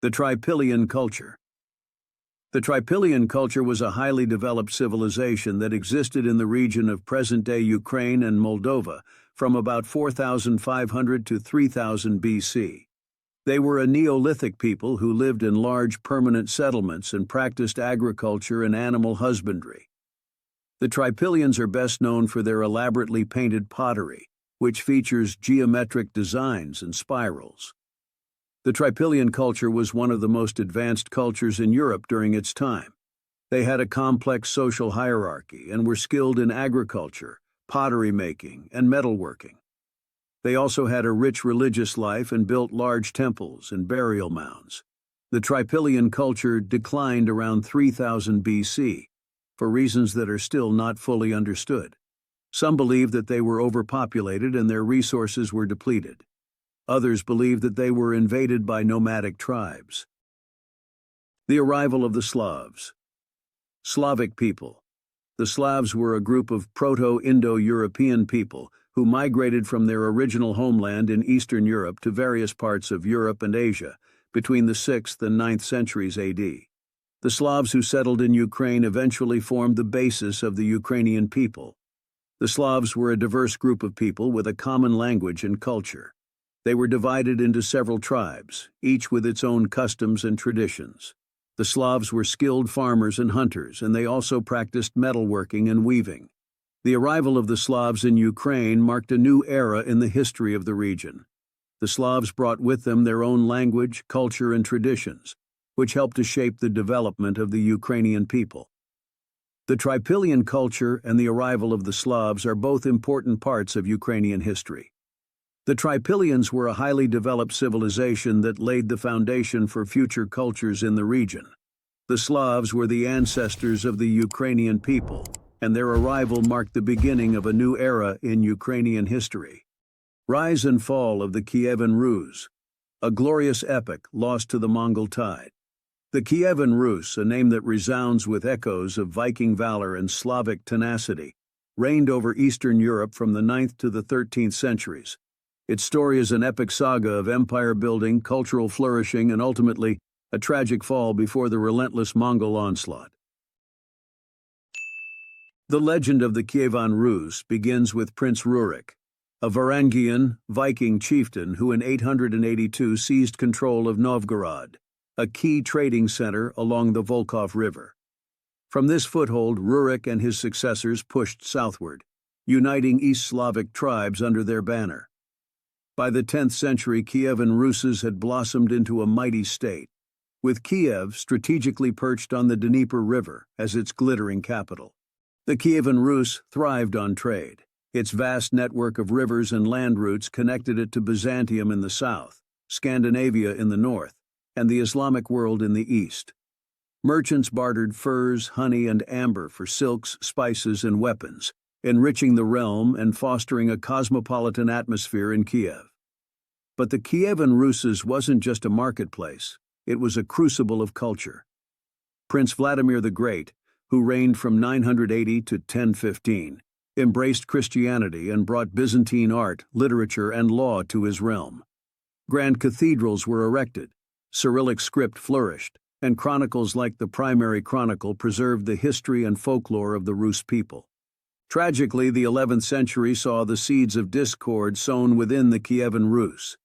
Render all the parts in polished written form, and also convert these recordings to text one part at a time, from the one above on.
The Trypillian culture. The Trypillian culture was a highly developed civilization that existed in the region of present-day Ukraine and Moldova from about 4,500 to 3000 BC. They were a Neolithic people who lived in large permanent settlements and practiced agriculture and animal husbandry. The Trypillians are best known for their elaborately painted pottery, which features geometric designs and spirals. The Trypillian culture was one of the most advanced cultures in Europe during its time. They had a complex social hierarchy and were skilled in agriculture, pottery making, and metalworking. They also had a rich religious life and built large temples and burial mounds. The Trypillian culture declined around 3000 BC, for reasons that are still not fully understood. Some believe that they were overpopulated and their resources were depleted. Others believe that they were invaded by nomadic tribes. The arrival of the Slavs. Slavic people. The Slavs were a group of Proto-Indo-European people who migrated from their original homeland in Eastern Europe to various parts of Europe and Asia between the 6th and 9th centuries AD. The Slavs who settled in Ukraine eventually formed the basis of the Ukrainian people. The Slavs were a diverse group of people with a common language and culture. They were divided into several tribes, each with its own customs and traditions. The Slavs were skilled farmers and hunters, and they also practiced metalworking and weaving. The arrival of the Slavs in Ukraine marked a new era in the history of the region. The Slavs brought with them their own language, culture, and traditions, which helped to shape the development of the Ukrainian people. The Trypillian culture and the arrival of the Slavs are both important parts of Ukrainian history. The Trypillians were a highly developed civilization that laid the foundation for future cultures in the region. The Slavs were the ancestors of the Ukrainian people, and their arrival marked the beginning of a new era in Ukrainian history. Rise and fall of the Kievan Rus, a glorious epic lost to the Mongol tide. The Kievan Rus, a name that resounds with echoes of Viking valor and Slavic tenacity, reigned over Eastern Europe from the 9th to the 13th centuries. Its story is an epic saga of empire building, cultural flourishing, and ultimately, a tragic fall before the relentless Mongol onslaught. The legend of the Kievan Rus begins with Prince Rurik, a Varangian, Viking chieftain who in 882 seized control of Novgorod, a key trading center along the Volkhov River. From this foothold, Rurik and his successors pushed southward, uniting East Slavic tribes under their banner. By the 10th century, Kievan Rus had blossomed into a mighty state, with Kiev strategically perched on the Dnieper River as its glittering capital. The Kievan Rus thrived on trade. Its vast network of rivers and land routes connected it to Byzantium in the south, Scandinavia in the north, and the Islamic world in the east. Merchants bartered furs, honey, and amber for silks, spices, and weapons, enriching the realm and fostering a cosmopolitan atmosphere in Kiev. But the Kievan Rus wasn't just a marketplace, it was a crucible of culture. Prince Vladimir the Great, who reigned from 980 to 1015, embraced Christianity and brought Byzantine art, literature, and law to his realm. Grand cathedrals were erected, Cyrillic script flourished, and chronicles like the Primary Chronicle preserved the history and folklore of the Rus people. Tragically, the 11th century saw the seeds of discord sown within the Kievan Rus.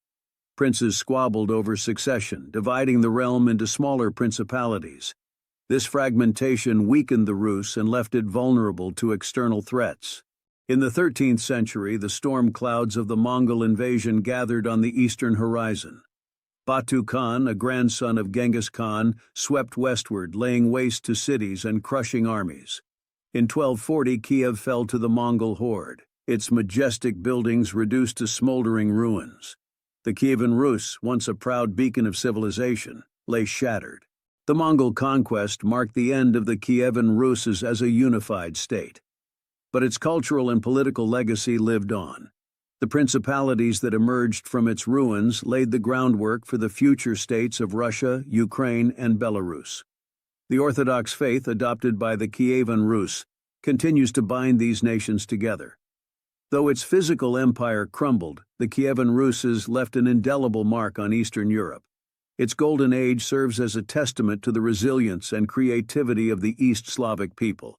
Princes squabbled over succession, dividing the realm into smaller principalities. This fragmentation weakened the Rus and left it vulnerable to external threats. In the 13th century, the storm clouds of the Mongol invasion gathered on the eastern horizon. Batu Khan, a grandson of Genghis Khan, swept westward, laying waste to cities and crushing armies. In 1240, Kiev fell to the Mongol horde, its majestic buildings reduced to smoldering ruins. The Kievan Rus, once a proud beacon of civilization, lay shattered. The Mongol conquest marked the end of the Kievan Rus as a unified state. But its cultural and political legacy lived on. The principalities that emerged from its ruins laid the groundwork for the future states of Russia, Ukraine, and Belarus. The Orthodox faith adopted by the Kievan Rus continues to bind these nations together. Though its physical empire crumbled, the Kievan Rus left an indelible mark on Eastern Europe. Its golden age serves as a testament to the resilience and creativity of the East Slavic people,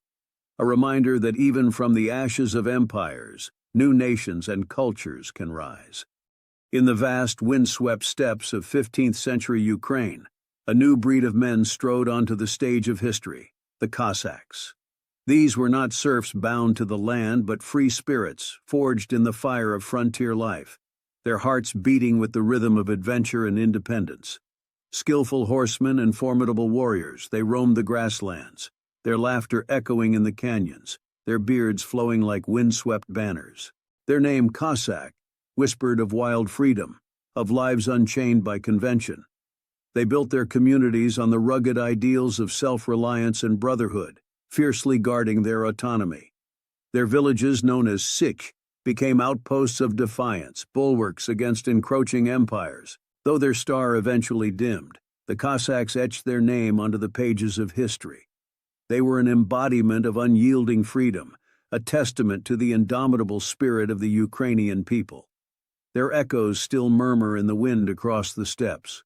a reminder that even from the ashes of empires, new nations and cultures can rise. In the vast, windswept steppes of 15th-century Ukraine, a new breed of men strode onto the stage of history, the Cossacks. These were not serfs bound to the land, but free spirits, forged in the fire of frontier life, their hearts beating with the rhythm of adventure and independence. Skillful horsemen and formidable warriors, they roamed the grasslands, their laughter echoing in the canyons, their beards flowing like windswept banners. Their name, Cossack, whispered of wild freedom, of lives unchained by convention. They built their communities on the rugged ideals of self-reliance and brotherhood, fiercely guarding their autonomy. Their villages, known as Sich, became outposts of defiance, bulwarks against encroaching empires. Though their star eventually dimmed, the Cossacks etched their name onto the pages of history. They were an embodiment of unyielding freedom, a testament to the indomitable spirit of the Ukrainian people. Their echoes still murmur in the wind across the steppes,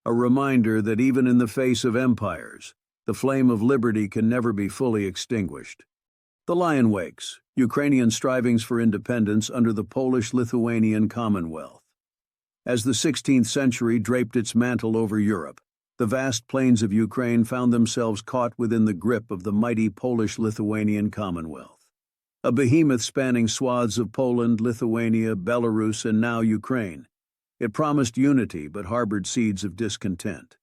a reminder that even in the face of empires, the flame of liberty can never be fully extinguished. The Lion wakes, Ukrainian strivings for independence under the Polish-Lithuanian Commonwealth. As the 16th century draped its mantle over Europe, the vast plains of Ukraine found themselves caught within the grip of the mighty Polish-Lithuanian Commonwealth. A behemoth spanning swaths of Poland, Lithuania, Belarus, and now Ukraine. It promised unity but harbored seeds of discontent.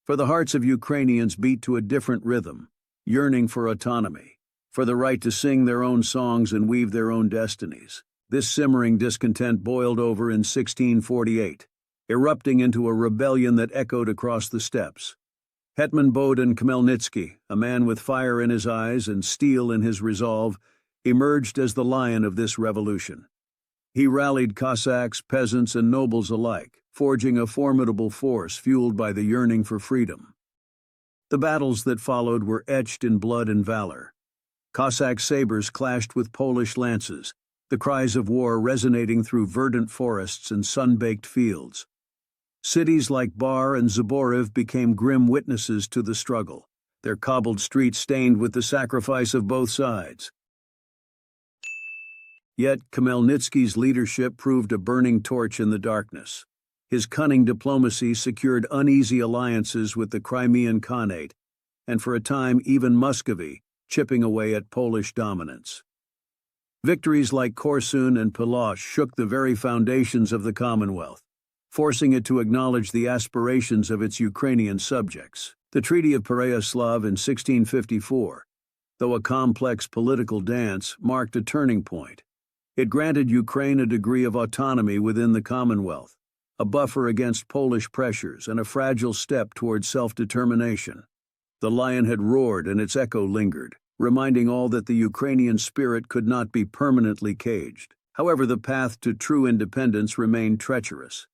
For the hearts of Ukrainians beat to a different rhythm, yearning for autonomy, for the right to sing their own songs and weave their own destinies. This simmering discontent boiled over in 1648, erupting into a rebellion that echoed across the steppes. Hetman Bohdan Khmelnytsky, a man with fire in his eyes and steel in his resolve, emerged as the lion of this revolution. He rallied Cossacks, peasants, and nobles alike, forging a formidable force fueled by the yearning for freedom. The battles that followed were etched in blood and valor. Cossack sabers clashed with Polish lances, the cries of war resonating through verdant forests and sun-baked fields. Cities like Bar and Zaborov became grim witnesses to the struggle, their cobbled streets stained with the sacrifice of both sides. Yet Khmelnytsky's leadership proved a burning torch in the darkness. His cunning diplomacy secured uneasy alliances with the Crimean Khanate, and for a time even Muscovy, chipping away at Polish dominance. Victories like Korsun and Plochh shook the very foundations of the Commonwealth, forcing it to acknowledge the aspirations of its Ukrainian subjects. The Treaty of Pereyaslav in 1654, though a complex political dance, marked a turning point. It granted Ukraine a degree of autonomy within the Commonwealth, a buffer against Polish pressures and a fragile step towards self-determination. The lion had roared and its echo lingered, reminding all that the Ukrainian spirit could not be permanently caged. However, the path to true independence remained treacherous.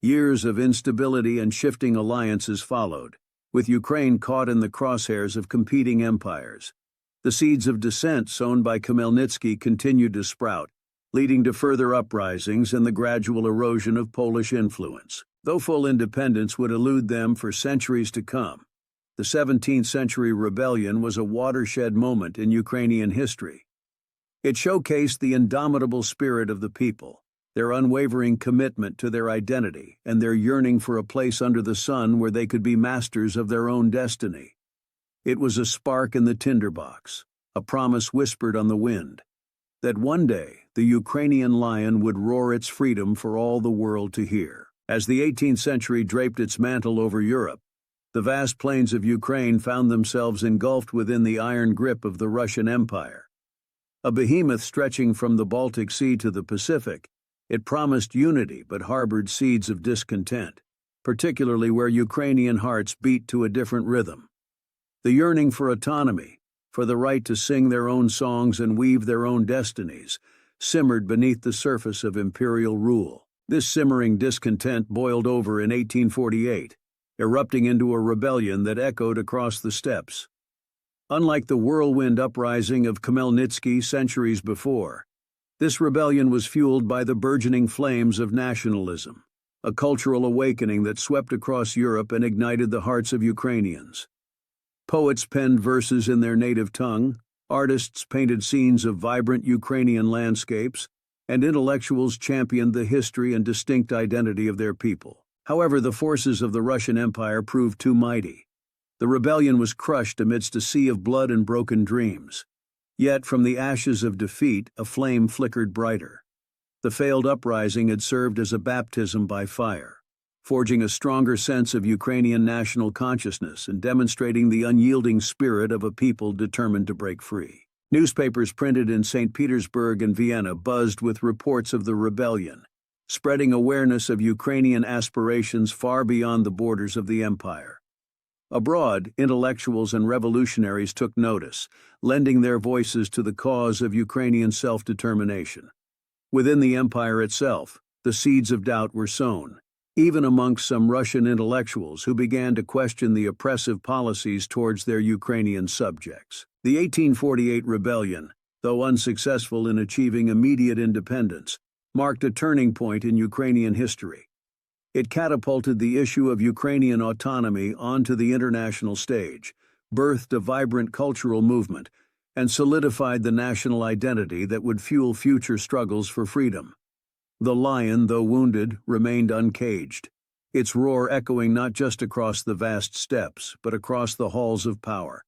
Years of instability and shifting alliances followed, with Ukraine caught in the crosshairs of competing empires. The seeds of dissent sown by Khmelnytsky continued to sprout, leading to further uprisings and the gradual erosion of Polish influence. Though full independence would elude them for centuries to come, the 17th century rebellion was a watershed moment in Ukrainian history. It showcased the indomitable spirit of the people, their unwavering commitment to their identity, and their yearning for a place under the sun where they could be masters of their own destiny. It was a spark in the tinderbox, a promise whispered on the wind, that one day the Ukrainian lion would roar its freedom for all the world to hear. As the 18th century draped its mantle over Europe, the vast plains of Ukraine found themselves engulfed within the iron grip of the Russian Empire. A behemoth stretching from the Baltic Sea to the Pacific, it promised unity but harbored seeds of discontent, particularly where Ukrainian hearts beat to a different rhythm. The yearning for autonomy, for the right to sing their own songs and weave their own destinies, simmered beneath the surface of imperial rule. This simmering discontent boiled over in 1848, erupting into a rebellion that echoed across the steppes. Unlike the whirlwind uprising of Khmelnytsky centuries before, this rebellion was fueled by the burgeoning flames of nationalism. a cultural awakening that swept across Europe and ignited the hearts of Ukrainians. Poets penned verses in their native tongue, artists painted scenes of vibrant Ukrainian landscapes, and intellectuals championed the history and distinct identity of their people. However, the forces of the Russian Empire proved too mighty. The rebellion was crushed amidst a sea of blood and broken dreams. Yet, from the ashes of defeat, a flame flickered brighter. The failed uprising had served as a baptism by fire, forging a stronger sense of Ukrainian national consciousness and demonstrating the unyielding spirit of a people determined to break free. Newspapers printed in St. Petersburg and Vienna buzzed with reports of the rebellion, spreading awareness of Ukrainian aspirations far beyond the borders of the empire. Abroad, intellectuals and revolutionaries took notice, lending their voices to the cause of Ukrainian self-determination. Within the empire itself, the seeds of doubt were sown, even amongst some Russian intellectuals who began to question the oppressive policies towards their Ukrainian subjects. The 1848 rebellion, though unsuccessful in achieving immediate independence, marked a turning point in Ukrainian history. It catapulted the issue of Ukrainian autonomy onto the international stage, birthed a vibrant cultural movement, and solidified the national identity that would fuel future struggles for freedom. The lion, though wounded, remained uncaged, its roar echoing not just across the vast steppes, but across the halls of power,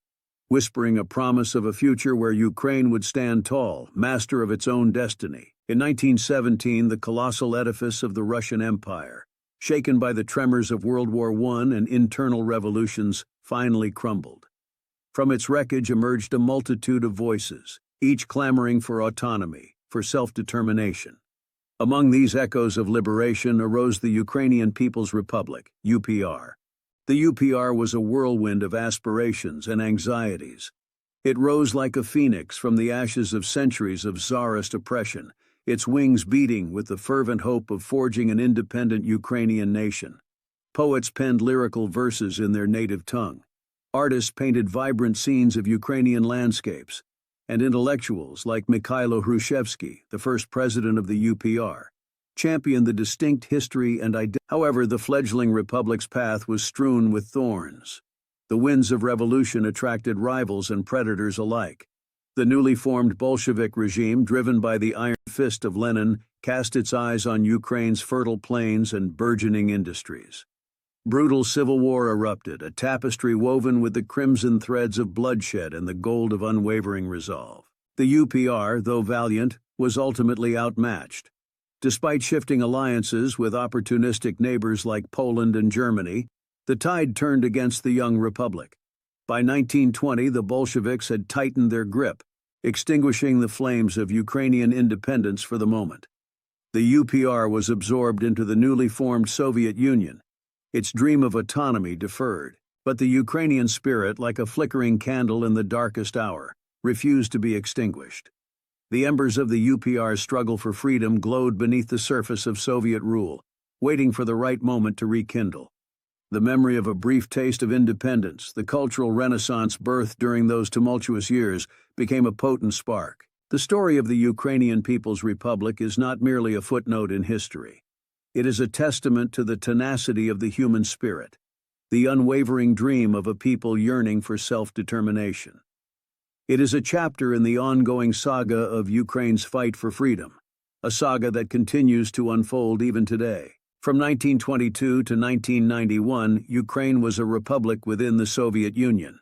whispering a promise of a future where Ukraine would stand tall, master of its own destiny. In 1917, the colossal edifice of the Russian Empire, shaken by the tremors of World War I and internal revolutions, finally crumbled. From its wreckage emerged a multitude of voices, each clamoring for autonomy, for self-determination. Among these echoes of liberation arose the Ukrainian People's Republic, UPR. The UPR was a whirlwind of aspirations and anxieties. It rose like a phoenix from the ashes of centuries of Tsarist oppression, its wings beating with the fervent hope of forging an independent Ukrainian nation. Poets penned lyrical verses in their native tongue. Artists painted vibrant scenes of Ukrainian landscapes, and intellectuals like Mikhailo Hrushevsky, the first president of the UPR, championed the distinct history and identity. However, the fledgling republic's path was strewn with thorns. The winds of revolution attracted rivals and predators alike. The newly formed Bolshevik regime, driven by the iron fist of Lenin, cast its eyes on Ukraine's fertile plains and burgeoning industries. Brutal civil war erupted, a tapestry woven with the crimson threads of bloodshed and the gold of unwavering resolve. The UPR, though valiant, was ultimately outmatched. Despite shifting alliances with opportunistic neighbors like Poland and Germany, the tide turned against the young republic. By 1920, the Bolsheviks had tightened their grip, extinguishing the flames of Ukrainian independence for the moment. The UPR was absorbed into the newly formed Soviet Union, its dream of autonomy deferred. But the Ukrainian spirit, like a flickering candle in the darkest hour, refused to be extinguished. The embers of the UPR's struggle for freedom glowed beneath the surface of Soviet rule, waiting for the right moment to rekindle. The memory of a brief taste of independence, the cultural renaissance birthed during those tumultuous years, became a potent spark. The story of the Ukrainian People's Republic is not merely a footnote in history. It is a testament to the tenacity of the human spirit, the unwavering dream of a people yearning for self-determination. It is a chapter in the ongoing saga of Ukraine's fight for freedom, a saga that continues to unfold even today. From 1922 to 1991, Ukraine was a republic within the Soviet Union.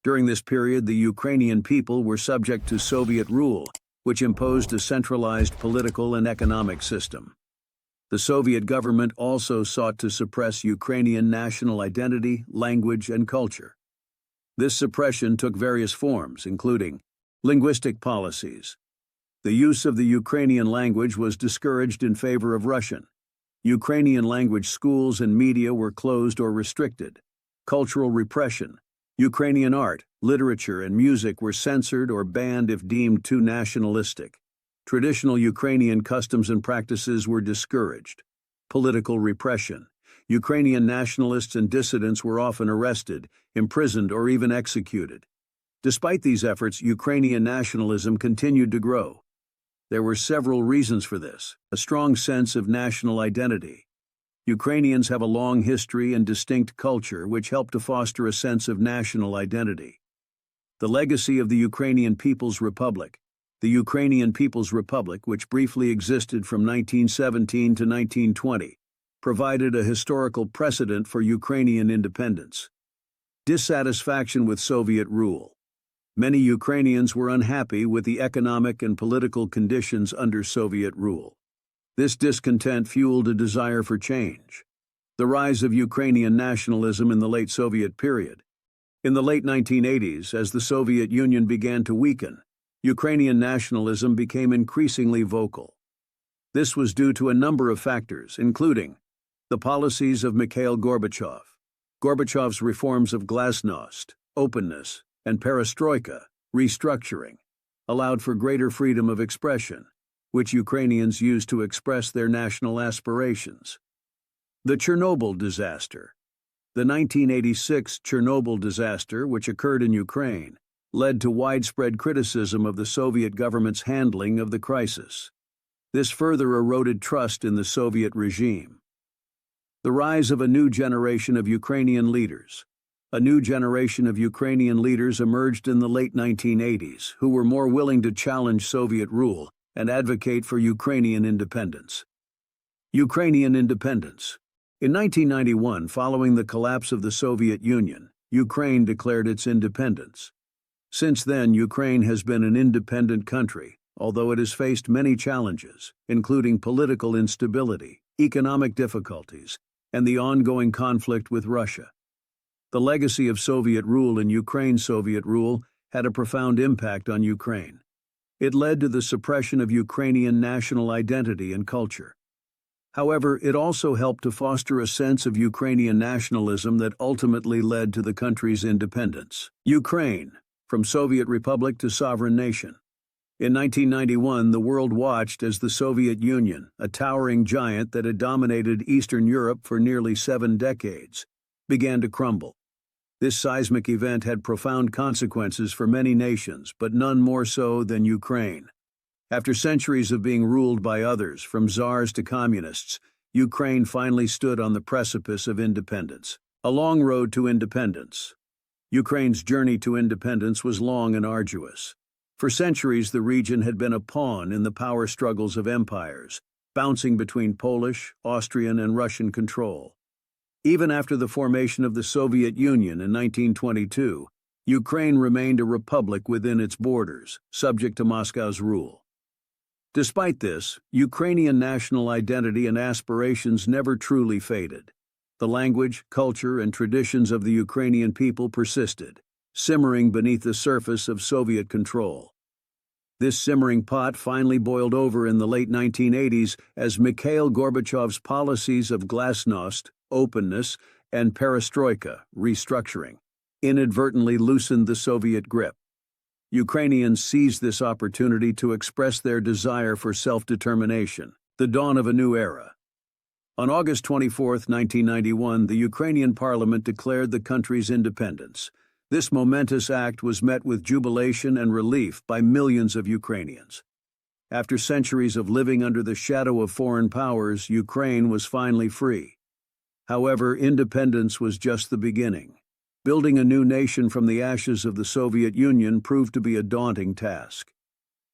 During this period, the Ukrainian people were subject to Soviet rule, which imposed a centralized political and economic system. The Soviet government also sought to suppress Ukrainian national identity, language, and culture. This suppression took various forms, including linguistic policies. The use of the Ukrainian language was discouraged in favor of Russian. Ukrainian language schools and media were closed or restricted. Cultural repression. Ukrainian art, literature, and music were censored or banned if deemed too nationalistic. Traditional Ukrainian customs and practices were discouraged. Political repression. Ukrainian nationalists and dissidents were often arrested, imprisoned, or even executed. Despite these efforts, Ukrainian nationalism continued to grow. There were several reasons for this: a strong sense of national identity. Ukrainians have a long history and distinct culture which help to foster a sense of national identity. The legacy of the Ukrainian People's Republic. The Ukrainian People's Republic, which briefly existed from 1917 to 1920, provided a historical precedent for Ukrainian independence. Dissatisfaction with Soviet rule. Many Ukrainians were unhappy with the economic and political conditions under Soviet rule. This discontent fueled a desire for change. The rise of Ukrainian nationalism in the late Soviet period. In the late 1980s, as the Soviet Union began to weaken, Ukrainian nationalism became increasingly vocal. This was due to a number of factors, including the policies of Mikhail Gorbachev. Gorbachev's reforms of glasnost, openness, and perestroika, restructuring, allowed for greater freedom of expression, which Ukrainians used to express their national aspirations. The Chernobyl disaster. The 1986 Chernobyl disaster, which occurred in Ukraine, led to widespread criticism of the Soviet government's handling of the crisis. This further eroded trust in the Soviet regime. The rise of a new generation of Ukrainian leaders. A new generation of Ukrainian leaders emerged in the late 1980s who were more willing to challenge Soviet rule and advocate for Ukrainian independence. Ukrainian independence. In 1991, following the collapse of the Soviet Union, Ukraine declared its independence. Since then, Ukraine has been an independent country, although it has faced many challenges, including political instability, economic difficulties, and the ongoing conflict with Russia. The legacy of Soviet rule in Ukraine. Soviet rule had a profound impact on Ukraine. It led to the suppression of Ukrainian national identity and culture. However, it also helped to foster a sense of Ukrainian nationalism that ultimately led to the country's independence. Ukraine, from Soviet Republic to sovereign nation. In 1991, the world watched as the Soviet Union, a towering giant that had dominated Eastern Europe for nearly 7 decades, began to crumble. This seismic event had profound consequences for many nations, but none more so than Ukraine. After centuries of being ruled by others, from czars to communists, Ukraine finally stood on the precipice of independence. A long road to independence. Ukraine's journey to independence was long and arduous. For centuries, the region had been a pawn in the power struggles of empires, bouncing between Polish, Austrian, and Russian control. Even after the formation of the Soviet Union in 1922, Ukraine remained a republic within its borders, subject to Moscow's rule. Despite this, Ukrainian national identity and aspirations never truly faded. The language, culture, and traditions of the Ukrainian people persisted, simmering beneath the surface of Soviet control. This simmering pot finally boiled over in the late 1980s as Mikhail Gorbachev's policies of glasnost, openness, and perestroika, restructuring, inadvertently loosened the Soviet grip. Ukrainians seized this opportunity to express their desire for self-determination, the dawn of a new era. On August 24, 1991, the Ukrainian parliament declared the country's independence. This momentous act was met with jubilation and relief by millions of Ukrainians. After centuries of living under the shadow of foreign powers, Ukraine was finally free. However, independence was just the beginning. Building a new nation from the ashes of the Soviet Union proved to be a daunting task.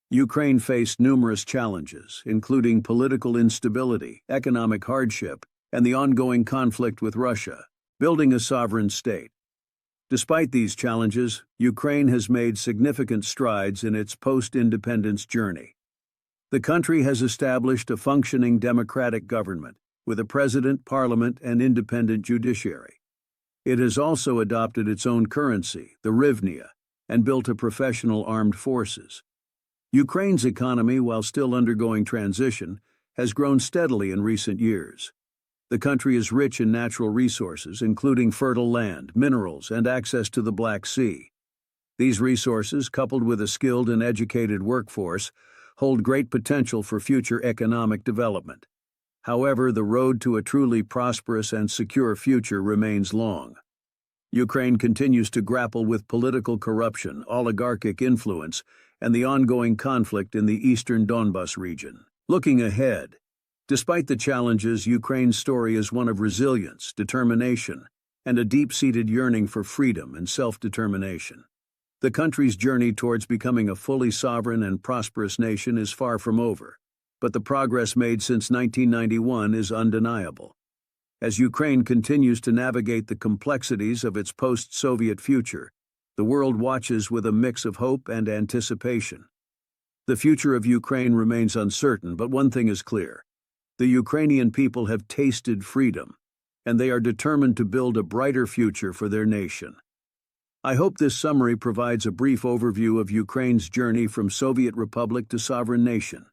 Ukraine faced numerous challenges, including political instability, economic hardship, and the ongoing conflict with Russia, building a sovereign state. Despite these challenges, Ukraine has made significant strides in its post-independence journey. The country has established a functioning democratic government, with a president, parliament, and independent judiciary. It has also adopted its own currency, the hryvnia, and built a professional armed forces. Ukraine's economy, while still undergoing transition, has grown steadily in recent years. The country is rich in natural resources, including fertile land, minerals, and access to the Black Sea. These resources, coupled with a skilled and educated workforce, hold great potential for future economic development. However, the road to a truly prosperous and secure future remains long. Ukraine continues to grapple with political corruption, oligarchic influence, and the ongoing conflict in the eastern Donbas region. Looking ahead, Despite the challenges, Ukraine's story is one of resilience, determination, and a deep-seated yearning for freedom and self-determination. The country's journey towards becoming a fully sovereign and prosperous nation is far from over, but the progress made since 1991 is undeniable. As Ukraine continues to navigate the complexities of its post-Soviet future, the world watches with a mix of hope and anticipation. The future of Ukraine remains uncertain, but one thing is clear. The Ukrainian people have tasted freedom, and they are determined to build a brighter future for their nation. I hope this summary provides a brief overview of Ukraine's journey from Soviet republic to sovereign nation.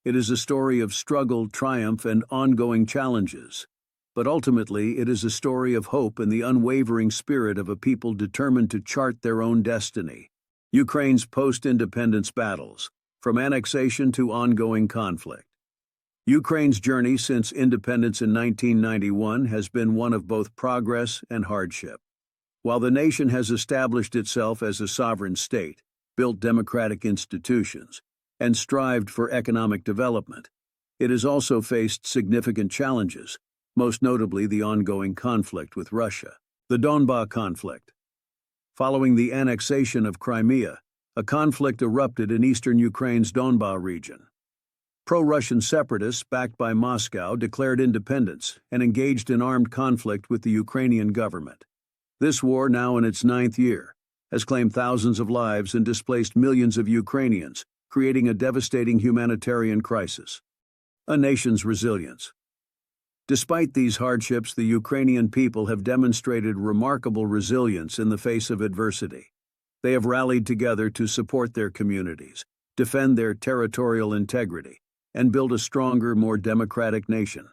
It is a story of struggle, triumph, and ongoing challenges. But ultimately, it is a story of hope and the unwavering spirit of a people determined to chart their own destiny. Ukraine's post-independence battles, from annexation to ongoing conflict. Ukraine's journey since independence in 1991 has been one of both progress and hardship. While the nation has established itself as a sovereign state, built democratic institutions, and strived for economic development, it has also faced significant challenges, most notably the ongoing conflict with Russia. The Donbas conflict. Following the annexation of Crimea, a conflict erupted in eastern Ukraine's Donbas region. Pro-Russian separatists, backed by Moscow, declared independence and engaged in armed conflict with the Ukrainian government. This war, now in its 9th year, has claimed thousands of lives and displaced millions of Ukrainians, creating a devastating humanitarian crisis. A nation's resilience. Despite these hardships, the Ukrainian people have demonstrated remarkable resilience in the face of adversity. They have rallied together to support their communities, defend their territorial integrity, and build a stronger, more democratic nation.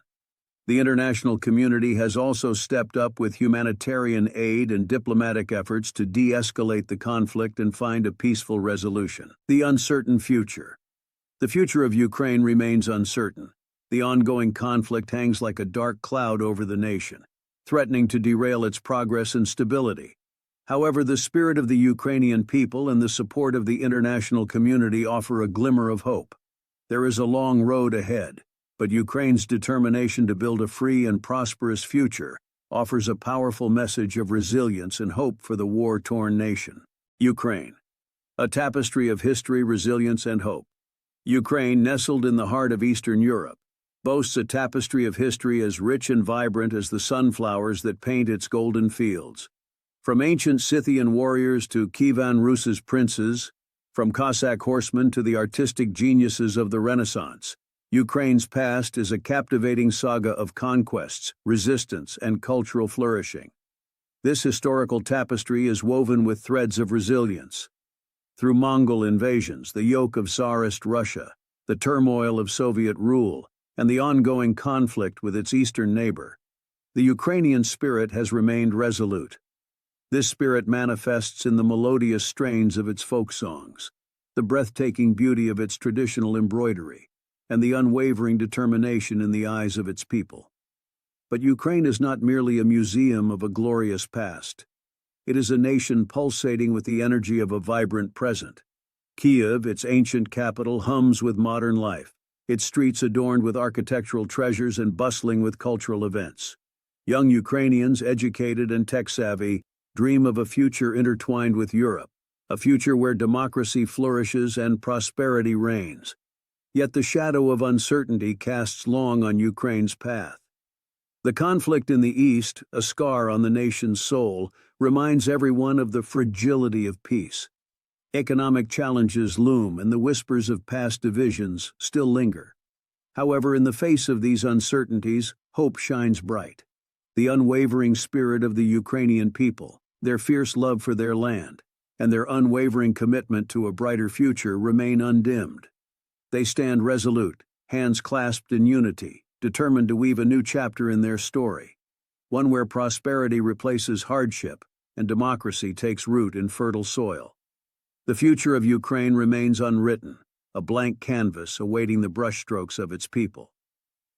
The international community has also stepped up with humanitarian aid and diplomatic efforts to de-escalate the conflict and find a peaceful resolution. The uncertain future. The future of Ukraine remains uncertain. The ongoing conflict hangs like a dark cloud over the nation, threatening to derail its progress and stability. However, the spirit of the Ukrainian people and the support of the international community offer a glimmer of hope. There is a long road ahead, but Ukraine's determination to build a free and prosperous future offers a powerful message of resilience and hope for the war-torn nation. Ukraine. A tapestry of history, resilience, and hope. Ukraine, nestled in the heart of Eastern Europe, boasts a tapestry of history as rich and vibrant as the sunflowers that paint its golden fields. From ancient Scythian warriors to Kievan Rus's princes, from Cossack horsemen to the artistic geniuses of the Renaissance, Ukraine's past is a captivating saga of conquests, resistance, and cultural flourishing. This historical tapestry is woven with threads of resilience. Through Mongol invasions, the yoke of Tsarist Russia, the turmoil of Soviet rule, and the ongoing conflict with its eastern neighbor, the Ukrainian spirit has remained resolute. This spirit manifests in the melodious strains of its folk songs, the breathtaking beauty of its traditional embroidery, and the unwavering determination in the eyes of its people. But Ukraine is not merely a museum of a glorious past. It is a nation pulsating with the energy of a vibrant present. Kiev, its ancient capital, hums with modern life, its streets adorned with architectural treasures and bustling with cultural events. Young Ukrainians, educated and tech-savvy, dream of a future intertwined with Europe, a future where democracy flourishes and prosperity reigns. Yet the shadow of uncertainty casts long on Ukraine's path. The conflict in the east, a scar on the nation's soul, reminds everyone of the fragility of peace. Economic challenges loom and the whispers of past divisions still linger. However, in the face of these uncertainties, hope shines bright. The unwavering spirit of the Ukrainian people, their fierce love for their land, and their unwavering commitment to a brighter future remain undimmed. They stand resolute, hands clasped in unity, determined to weave a new chapter in their story, one where prosperity replaces hardship and democracy takes root in fertile soil. The future of Ukraine remains unwritten, a blank canvas awaiting the brushstrokes of its people.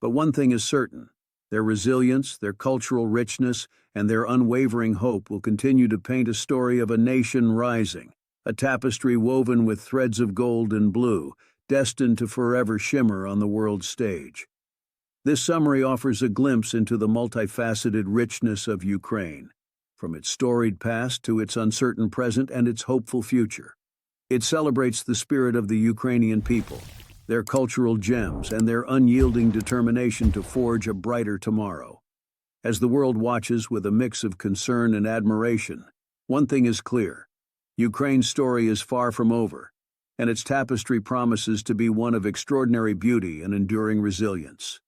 But one thing is certain: their resilience, their cultural richness, and their unwavering hope will continue to paint a story of a nation rising, a tapestry woven with threads of gold and blue, destined to forever shimmer on the world stage. This summary offers a glimpse into the multifaceted richness of Ukraine, from its storied past to its uncertain present and its hopeful future. It celebrates the spirit of the Ukrainian people, their cultural gems, and their unyielding determination to forge a brighter tomorrow. As the world watches with a mix of concern and admiration, one thing is clear: Ukraine's story is far from over, and its tapestry promises to be one of extraordinary beauty and enduring resilience.